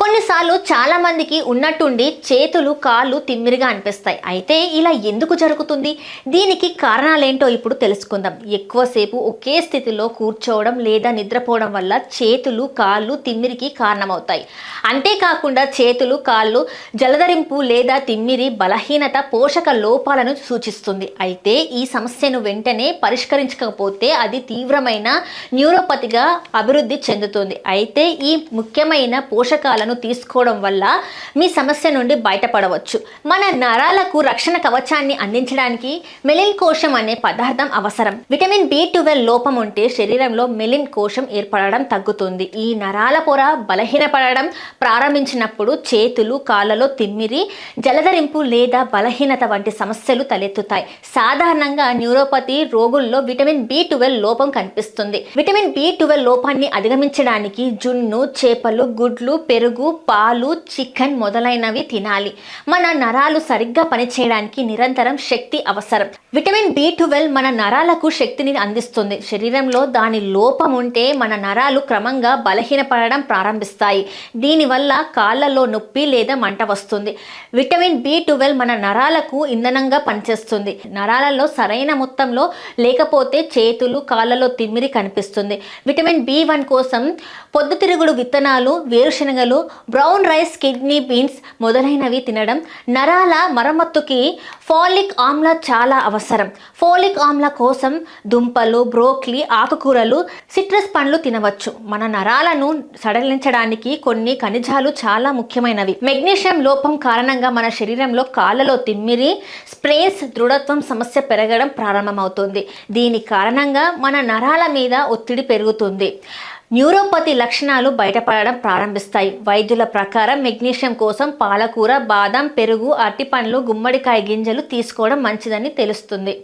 కొన్నిసార్లు చాలా మందికి ఉన్నట్టుండి చేతులు కాళ్ళు తిమ్మిరిగా అనిపిస్తాయి. అయితే ఇలా ఎందుకు జరుగుతుంది? దీనికి కారణాలేంటో ఇప్పుడు తెలుసుకుందాం. ఎక్కువసేపు ఒకే స్థితిలో కూర్చోవడం లేదా నిద్రపోవడం వల్ల చేతులు కాళ్ళు తిమ్మిరికి కారణమవుతాయి. అంతేకాకుండా చేతులు కాళ్ళు జలధరింపు లేదా తిమ్మిరి బలహీనత పోషక లోపాలను సూచిస్తుంది. అయితే ఈ సమస్యను వెంటనే పరిష్కరించకపోతే అది తీవ్రమైన న్యూరోపతిగా అభివృద్ధి చెందుతుంది. అయితే ఈ ముఖ్యమైన పోషకాలను తీసుకోవడం వల్ల మీ సమస్య నుండి బయటపడవచ్చు. మన నరాలకు రక్షణ కవచాన్ని అందించడానికి మెలిన్ కోశం అనే పదార్థం అవసరం. విటమిన్ B12 లోపం ఉంటే శరీరంలో మెలిన్ కోశం ఏర్పడడం తగ్గుతుంది. ఈ నరాల పొర బలహీనపడడం ప్రారంభించినప్పుడు చేతులు కాళ్ళలో తిమ్మిరి, జలధరింపు లేదా బలహీనత వంటి సమస్యలు తలెత్తుతాయి. సాధారణంగా న్యూరోపతి రోగుల్లో విటమిన్ B12 లోపం కనిపిస్తుంది. విటమిన్ B12 లోపాన్ని అధిగమించడానికి జున్ను, చేపలు, గుడ్లు, పెరుగు, పాలు, చికెన్ మొదలైనవి తినాలి. మన నరాలు సరిగ్గా పనిచేయడానికి నిరంతరం శక్తి అవసరం. విటమిన్ B12 మన నరాలకు శక్తిని అందిస్తుంది. శరీరంలో దాని లోపం ఉంటే మన నరాలు క్రమంగా బలహీనపడడం ప్రారంభిస్తాయి. దీనివల్ల కాళ్ళలో నొప్పి లేదా మంట వస్తుంది. విటమిన్ B12 మన నరాలకు ఇంధనంగా పనిచేస్తుంది. నరాలలో సరైన మొత్తంలో లేకపోతే చేతులు కాళ్ళలో తిమ్మిరి కనిపిస్తుంది. విటమిన్ B1 కోసం పొద్దుతిరుగుడు విత్తనాలు, వేరుశనగలు, బ్రౌన్ రైస్, కిడ్నీ బీన్స్ మొదలైనవి తినడం. నరాల మరమ్మతుకి ఫోలిక్ ఆమ్ల చాలా అవసరం. ఫోలిక్ ఆమ్ల కోసం దుంపలు, బ్రోక్లీ, ఆకుకూరలు, సిట్రస్ పండ్లు తినవచ్చు. మన నరాలను సడలించడానికి కొన్ని ఖనిజాలు చాలా ముఖ్యమైనవి. మెగ్నీషియం లోపం కారణంగా మన శరీరంలో కాళ్ళలో తిమ్మిరి, స్ప్రెయిన్స్, దృఢత్వం సమస్య పెరగడం ప్రారంభమవుతుంది. దీని కారణంగా మన నరాల మీద ఒత్తిడి పెరుగుతుంది. న్యూరోపతి లక్షణాలు బయటపడడం ప్రారంభిస్తాయి. వైద్యుల ప్రకారం మెగ్నీషియం కోసం పాలకూర, బాదం, పెరుగు, అరటిపండ్లు, గుమ్మడికాయ గింజలు తీసుకోవడం మంచిదని తెలుస్తుంది.